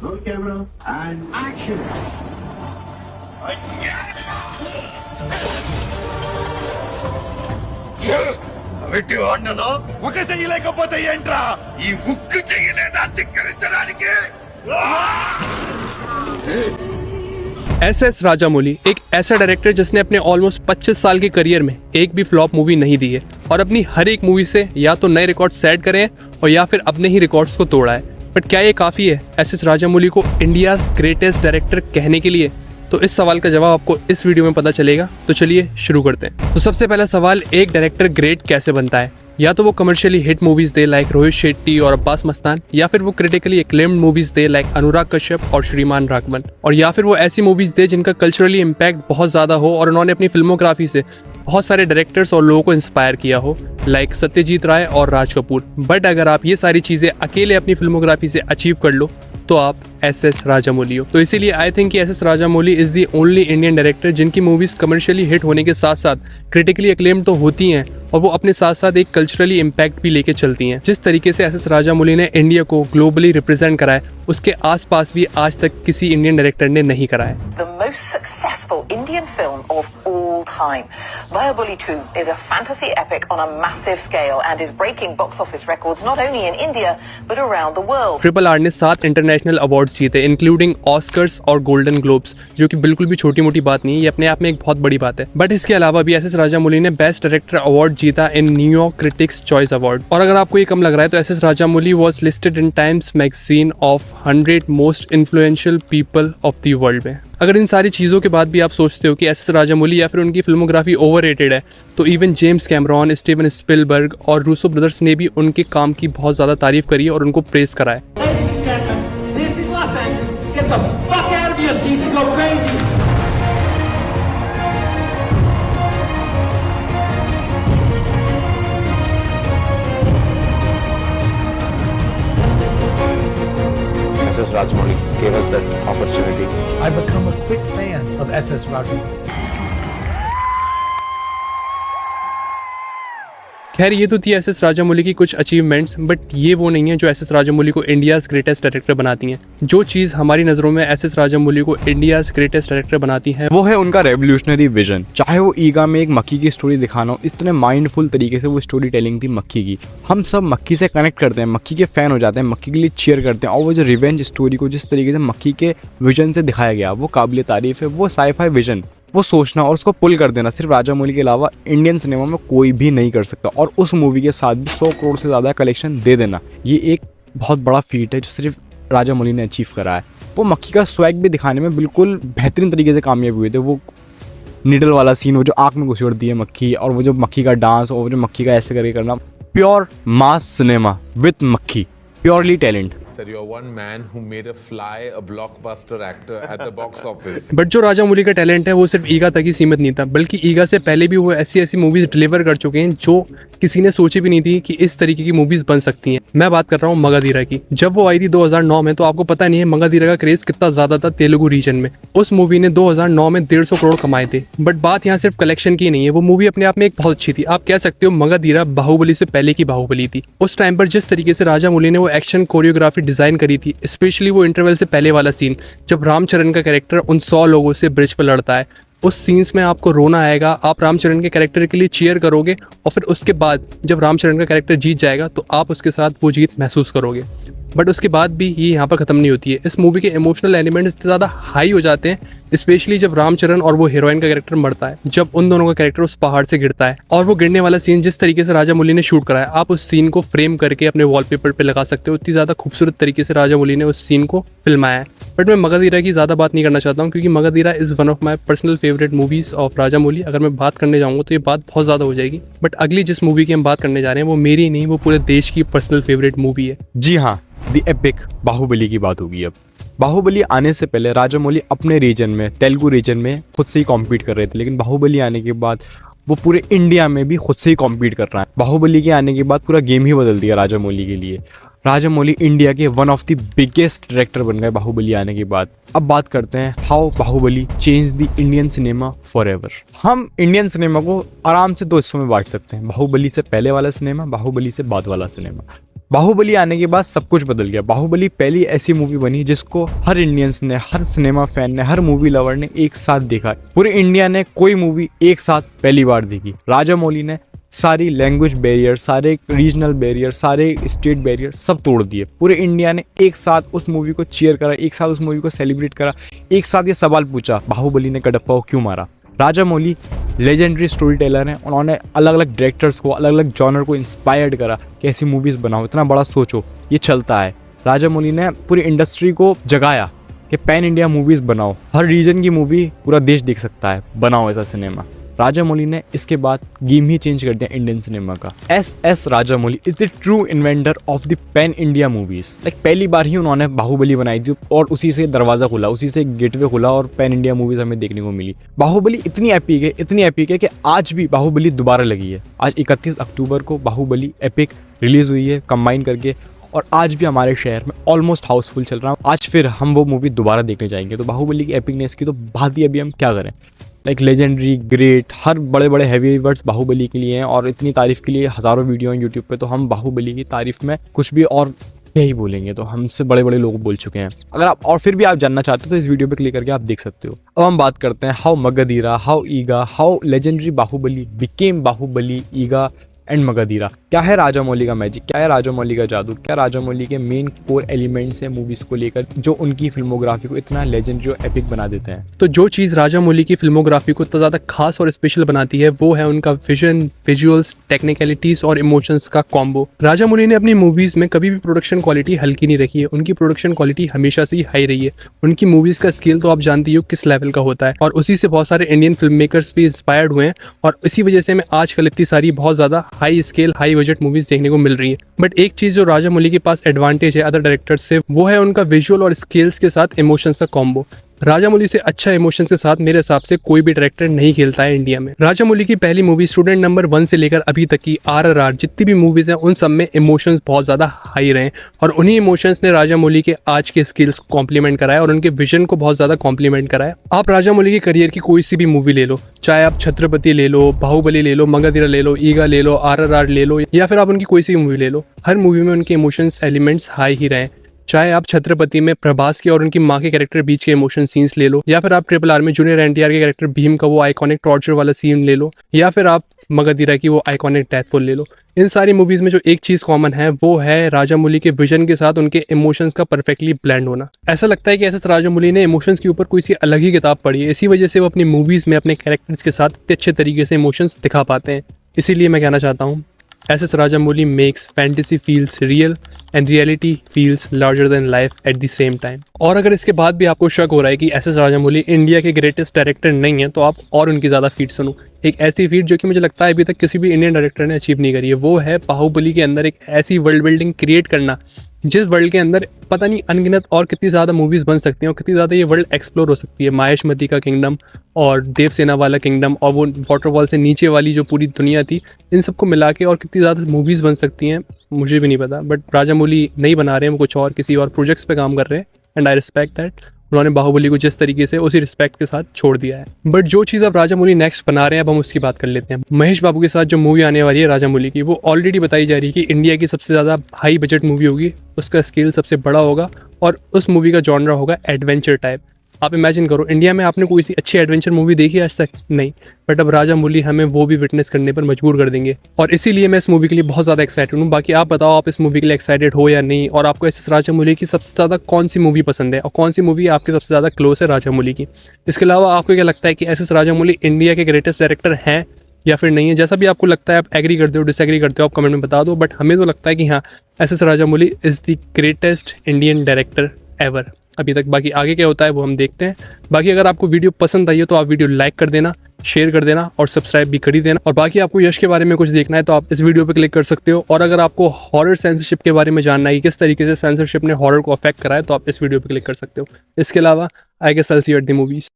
Roll camera and action. వీటి అన్నను ఒక చేయలేకపోతే ఏంట్రా ఈ ఉక్కు చేయలేదా ధిక్కరించడానికి एस राजामौली एक ऐसा डायरेक्टर जिसने अपने ऑलमोस्ट 25 साल के करियर में एक भी फ्लॉप मूवी नहीं दी है और अपनी हर एक मूवी से या तो नए रिकॉर्ड सेट करे हैं और या फिर अपने ही रिकॉर्ड्स को तोड़ा है। बट क्या ये काफ़ी है एस राजामौली को इंडियाज़ ग्रेटेस्ट डायरेक्टर कहने के लिए? तो इस सवाल का जवाब आपको इस वीडियो में पता चलेगा। तो चलिए शुरू करते हैं। तो सबसे पहला सवाल, एक डायरेक्टर ग्रेट कैसे बनता है? या तो वो commercially hit movies they like Rohit Shetty और अब्बास मस्तान, या फिर वो critically acclaimed movies they like Anurag Kashyap और श्रीमान राघवन, और या फिर वो ऐसी मूवीज दे जिनका कल्चरली इम्पैक्ट बहुत ज़्यादा हो और उन्होंने अपनी फिल्मोग्राफी से बहुत सारे डायरेक्टर्स और लोगों को इंस्पायर किया हो लाइक सत्यजीत राय और राज कपूर। बट अगर आप ये सारी चीज़ें अकेले अपनी फिल्मोग्राफी से अचीव कर लो तो आप एस राजामौली हो। तो इसीलिए आई थिंक कि S Rajamouli is the only Indian director जिनकी मूवीज़ कमर्शियली हिट होने के साथ साथ क्रिटिकली एक्लेम्ड तो होती हैं और वो अपने साथ साथ एक कल्चरली इम्पैक्ट भी लेके चलती हैं। जिस तरीके से एस राजामौली ने इंडिया को ग्लोबली रिप्रेजेंट करा है उसके आसपास भी आज तक किसी इंडियन डायरेक्टर ने नहीं करा है। The most successful Indian film of all time. Bahubali 2 is a fantasy epic on a massive scale and is breaking box office records not only in India but around the world. RRR ने 7 international awards जीते including Oscars और golden globes, जो कि बिल्कुल भी छोटी मोटी बात नहीं है, ये अपने आप में एक बहुत बड़ी बात है। बट इसके अलावा भी एस राजामौली ने बेस्ट डायरेक्टर अवार्ड जीता in New York critics choice award. और अगर आपको ये कम लग रहा है तो S Rajamouli was listed in times magazine of 100 most influential people of the world में। अगर इन सारी चीज़ों के बाद भी आप सोचते हो कि एस राजामौली या फिर उनकी फिल्मोग्राफी ओवररेटेड है, तो even James Cameron, Steven Spielberg और रूसो ब्रदर्स ने भी उनके काम की बहुत ज़्यादा तारीफ करी है और उनको प्रेस करा है। SS Rajamouli gave us that opportunity. I've become a quick fan of SS Rajamouli. खैर ये तो थी एस राजामौली की कुछ अचीवमेंट्स, बट ये वो नहीं है जो एस राजामौली को इंडियाज़ ग्रेटेस्ट डायरेक्टर बनाती हैं। जो चीज़ हमारी नज़रों में एस राजामौली को इंडियाज़ ग्रेटेस्ट डायरेक्टर बनाती है वो है उनका रेवोल्यूशनरी विजन। चाहे वो ईगा में एक मक्खी की स्टोरी दिखाना हो, इतने माइंडफुल तरीके से वो स्टोरी टेलिंग थी मक्खी की। हम सब मक्खी से कनेक्ट करते हैं, मक्खी के फैन हो जाते हैं, मक्खी के लिए चीयर करते हैं। और वो जो रिवेंज स्टोरी को जिस तरीके से मक्खी के विजन से दिखाया गया वो काबिल तारीफ है। वो साई-फाई विजन, वो सोचना और उसको पुल कर देना सिर्फ राजामौली के अलावा इंडियन सिनेमा में कोई भी नहीं कर सकता। और उस मूवी के साथ भी 100 करोड़ से ज़्यादा कलेक्शन दे देना, ये एक बहुत बड़ा फीट है जो सिर्फ राजामौली ने अचीव करा है। वो मक्खी का स्वैग भी दिखाने में बिल्कुल बेहतरीन तरीके से कामयाब हुए थे। वो नीडल वाला सीन, वो जो आँख में घुसेड़ती है मक्खी, और वो जो मक्खी का डांस और जो मक्खी का ऐसे करके करना, प्योर मास सिनेमा विथ मक्खी, purely talent. Sir, you're one man who made a fly a blockbuster actor at the box office. But जो राजामौली का टैलेंट है वो सिर्फ ईगा तक ही सीमित नहीं था, बल्कि ईगा से पहले भी वो ऐसी ऐसी मूवीज डिलीवर कर चुके हैं जो किसी ने सोची भी नहीं थी कि इस तरीके की मूवीज बन सकती हैं। मैं बात कर रहा हूँ मगधीरा की। जब वो आई थी 2009 में, तो आपको पता नहीं है मगधीरा का क्रेज कितना ज्यादा था तेलुगु रीजन में। उस मूवी ने 2009 में 150 करोड़ कमाए थे। बट बात यहाँ सिर्फ कलेक्शन की नहीं है, वो मूवी अपने आप में एक बहुत अच्छी थी। आप कह सकते हो मगधीरा बाहुबली से पहले की बाहुबली थी। उस टाइम पर जिस तरीके से राजामौली ने वो एक्शन कोरियोग्राफी डिजाइन करी थी, स्पेशली वो इंटरवल से पहले वाला सीन जब रामचरण का कैरेक्टर उन 100 लोगों से ब्रिज पर लड़ता है, उस सीन्स में आपको रोना आएगा। आप रामचरण के कैरेक्टर के लिए चीयर करोगे और फिर उसके बाद जब रामचरण का कैरेक्टर जीत जाएगा तो आप उसके साथ वो जीत महसूस करोगे। बट उसके बाद भी ये यहाँ पर ख़त्म नहीं होती है। इस मूवी के इमोशनल एलिमेंट्स इतने ज़्यादा हाई हो जाते हैं, स्पेशली जब रामचरण और वो हीरोइन का कैरेक्टर मरता है, जब उन दोनों का कैरेक्टर उस पहाड़ से गिरता है। और वो गिरने वाला सीन जिस तरीके से राजामौली ने शूट कराया, आप उस सीन को फ्रेम करके अपने वॉलपेपर पे लगा सकते हो। इतनी ज़्यादा खूबसूरत तरीके से राजामौली ने उस सीन को फिल्माया है। बट मैं मगधीरा की ज़्यादा बात नहीं करना चाहता हूँ, क्योंकि Magadheera is one of my personal favourite movies of Rajamouli. अगर मैं बात करने जाऊँगा तो ये बात बहुत ज़्यादा हो जाएगी। बट अगली जिस मूवी की हम बात करने जा रहे हैं वो मेरी नहीं, वो पूरे देश की पर्सनल फेवरेट मूवी है। जी हाँ, द एपिक बाहुबली की बात होगी। अब बाहुबली आने से पहले राजामौली अपने रीजन में, तेलुगु रीजन में खुद से ही कॉम्पीट कर रहे थे, लेकिन बाहुबली आने के बाद वो पूरे इंडिया में भी खुद से ही कॉम्पीट कर रहा है। बाहुबली के आने के बाद पूरा गेम ही बदल दिया राजामौली के लिए। राजामौली इंडिया के one of the biggest director बन गए बाहुबली आने के बाद। अब बात करते हैं how Baahubali change the Indian cinema for ever Indian cinema को आराम से दो हिस्सों में बांट सकते हैं, बाहुबली से पहले वाला सिनेमा, बाहुबली से बाद वाला सिनेमा। बाहुबली आने के बाद सब कुछ बदल गया। बाहुबली पहली ऐसी मूवी बनी जिसको हर इंडियंस ने, हर सिनेमा फैन ने, हर मूवी लवर ने एक साथ देखा। पूरे इंडिया ने कोई मूवी एक साथ पहली बार देखी। राजामौली ने सारी लैंग्वेज बैरियर, सारे रीजनल बैरियर, सारे स्टेट बैरियर सब तोड़ दिए। पूरे इंडिया ने एक साथ उस मूवी को चीयर करा, एक साथ उस मूवी को सेलिब्रेट करा, एक साथ ये सवाल पूछा बाहुबली ने कडप्पा को क्यों मारा। राजामौली लेजेंडरी स्टोरी टेलर हैं। उन्होंने अलग अलग डायरेक्टर्स को, अलग अलग जॉनर को इंस्पायर्ड करा कि ऐसी मूवीज़ बनाओ, इतना बड़ा सोचो, ये चलता है। राजामौली ने पूरी इंडस्ट्री को जगाया कि पैन इंडिया मूवीज़ बनाओ, हर रीजन की मूवी पूरा देश देख सकता है, बनाओ ऐसा सिनेमा। राजामौली ने इसके बाद गेम ही चेंज कर दिया इंडियन सिनेमा का। S Rajamouli is the true inventor of the pan India movies. Like पहली बार ही उन्होंने बाहुबली बनाई थी और उसी से दरवाजा खुला, उसी से गेटवे खुला और पैन इंडिया मूवीज हमें देखने को मिली। बाहुबली इतनी एपिक है कि आज भी बाहुबली दोबारा लगी है। आज 31 अक्टूबर को बाहुबली एपिक रिलीज हुई है कंबाइन करके, और आज भी हमारे शहर में ऑलमोस्ट हाउसफुल चल रहा है। आज फिर हम वो मूवी दोबारा देखने जाएंगे। तो बाहुबली की एपिकनेस की तो बात ही अभी हम क्या करें। लाइक लेजेंडरी, ग्रेट, हर बड़े बड़े हैवी वर्ड्स बाहुबली के लिए हैं और इतनी तारीफ़ के लिए हज़ारों वीडियो हैं यूट्यूब पे। तो हम बाहुबली की तारीफ़ में कुछ भी और यही बोलेंगे, तो हमसे बड़े बड़े लोग बोल चुके हैं। अगर आप और फिर भी आप जानना चाहते हो तो इस वीडियो पे क्लिक करके आप देख सकते हो। अब हम बात करते हैं how Magadheera, how Eega, how legendary Baahubali became Baahubali, Eega and Magadheera. क्या है राजामौली का मैजिक, क्या है राजामौली का जादू, क्या राजामौली के मेन कोर एलिमेंट्स हैं मूवीज को लेकर जो उनकी फिल्मोग्राफी को इतना लेजेंडरी और एपिक बना देते हैं। तो जो चीज़ राजामौली की फिल्मोग्राफी को इतना ज़्यादा खास और स्पेशल बनाती है वो है उनका विजन, विजुअल्स, टेक्निकलिटीज और इमोशंस का कॉम्बो। राजामौली ने अपनी मूवीज़ में कभी भी प्रोडक्शन क्वालिटी हल्की नहीं रखी है। उनकी प्रोडक्शन क्वालिटी हमेशा से ही हाई रही है। उनकी मूवीज़ का स्केल तो आप जानती हो किस लेवल का होता है और उसी से बहुत सारे इंडियन फिल्म मेकर्स भी इंस्पायर्ड हुए हैं और इसी वजह से हमें आजकल इतनी सारी बहुत ज़्यादा high scale, high budget movies देखने को मिल रही है। बट एक चीज़ जो राजामौली के पास एडवांटेज है अदर डायरेक्टर्स से, वो है उनका विजुअल और स्केल्स के साथ इमोशंस का कॉम्बो। राजामौली से अच्छा इमोशंस के साथ मेरे हिसाब से कोई भी डायरेक्टर नहीं खेलता है इंडिया में। राजामौली की पहली मूवी स्टूडेंट नंबर 1 से लेकर अभी तक की RRR जितनी भी मूवीज हैं उन सब में इमोशंस बहुत ज़्यादा हाई रहे और उन्हीं इमोशंस ने राजामौली के आज के स्किल्स को कॉम्प्लीमेंट कराया और उनके विजन को बहुत ज़्यादा कॉम्प्लीमेंट कराया। आप राजामौली के करियर की कोई सी भी मूवी ले लो, चाहे आप छत्रपति ले लो, बाहुबली ले लो, मगधीरा ले लो, ईगा ले लो, RRR ले लो, या फिर आप उनकी कोई सी मूवी ले लो, हर मूवी में उनके इमोशंस एलिमेंट्स हाई ही रहे। चाहे आप छत्रपति में प्रभास के और उनकी माँ के कैरेक्टर बीच के इमोशन सीन्स ले लो, या फिर आप RRR में जूनियर NTR के कैरेक्टर भीम का वो आइकॉनिक टॉर्चर वाला सीन ले लो, या फिर आप मगधीरा की वो आइकॉनिक डेथफुल ले लो। इन सारी मूवीज में जो एक चीज़ कॉमन है वो है राजामौली के विजन के साथ उनके इमोशंस का परफेक्टली ब्लेंड होना। ऐसा लगता है कि SS राजामौली ने इमोशंस के ऊपर कोई सी अलग ही किताब पढ़ी है। इसी वजह से वो अपनी मूवीज़ में अपने कैरेक्टर्स के साथ इतने अच्छे तरीके से इमोशंस दिखा पाते हैं। इसीलिए मैं कहना चाहता हूँ SS Rajamouli makes fantasy feels real and reality feels larger than life at the same time। और अगर इसके बाद भी आपको शक हो रहा है कि SS Rajamouli इंडिया के ग्रेटेस्ट डायरेक्टर नहीं है तो आप और उनकी ज़्यादा फीट सुनो। एक ऐसी फीट जो कि मुझे लगता है अभी तक किसी भी इंडियन डायरेक्टर ने अचीव नहीं करी है, वो है बाहुबली के अंदर एक ऐसी वर्ल्ड बिल्डिंग क्रिएट करना जिस वर्ल्ड के अंदर पता नहीं अनगिनत और कितनी ज़्यादा मूवीज़ बन सकती हैं और कितनी ज़्यादा ये वर्ल्ड एक्सप्लोर हो सकती है। माहेशमती का किंगडम और देवसेना वाला किंगडम और वो वाटरफॉल से नीचे वाली जो पूरी दुनिया थी, इन सबको मिला के और कितनी ज़्यादा मूवीज़ बन सकती हैं मुझे भी नहीं पता। बट राजामौली नहीं बना रहे हैं, वो कुछ और किसी और प्रोजेक्ट्स पे काम कर रहे हैं एंड आई रिस्पेक्ट दैट। उन्होंने बाहुबली को जिस तरीके से उसी रिस्पेक्ट के साथ छोड़ दिया है। बट जो चीज़ अब राजामौली नेक्स्ट बना रहे हैं अब हम उसकी बात कर लेते हैं। महेश बाबू के साथ जो मूवी आने वाली है राजामौली की, वो ऑलरेडी बताई जा रही है कि इंडिया की सबसे ज़्यादा हाई बजट मूवी होगी, उसका स्केल सबसे बड़ा होगा और उस मूवी का जॉनरा होगा एडवेंचर टाइप। आप इमेजिन करो, इंडिया में आपने कोई सी अच्छी एडवेंचर मूवी देखी आज तक? नहीं। बट अब राजामौली हमें वो भी विटनेस करने पर मजबूर कर देंगे और इसीलिए मैं इस मूवी के लिए बहुत ज़्यादा एक्साइटेड हूँ। बाकी आप बताओ आप इस मूवी के लिए एक्साइटेड हो या नहीं, और आपको SS राजामौली की सबसे ज़्यादा कौन सी मूवी पसंद है और कौन सी मूवी आपके सबसे ज़्यादा क्लोज है राजामौली की। इसके अलावा आपको क्या लगता है कि SS राजामौली इंडिया के ग्रेटेस्ट डायरेक्टर हैं या फिर नहीं है? जैसा भी आपको लगता है, आप एग्री करते हो, डिसएग्री करते हो, आप कमेंट में बता दो। बट हमें तो लगता है कि हाँ, SS Rajamouli is the greatest Indian director ever अभी तक। बाकी आगे क्या होता है वो हम देखते हैं। बाकी अगर आपको वीडियो पसंद आई है तो आप वीडियो लाइक कर देना, शेयर कर देना और सब्सक्राइब भी कर ही देना। और बाकी आपको यश के बारे में कुछ देखना है तो आप इस वीडियो पे क्लिक कर सकते हो। और अगर आपको हॉरर सेंसरशिप के बारे में जानना है कि किस तरीके से सेंसरशिप ने हॉरर को अफेक्ट करा है तो आप इस वीडियो पे क्लिक कर सकते हो। इसके अलावा I guess I will see you at the movies.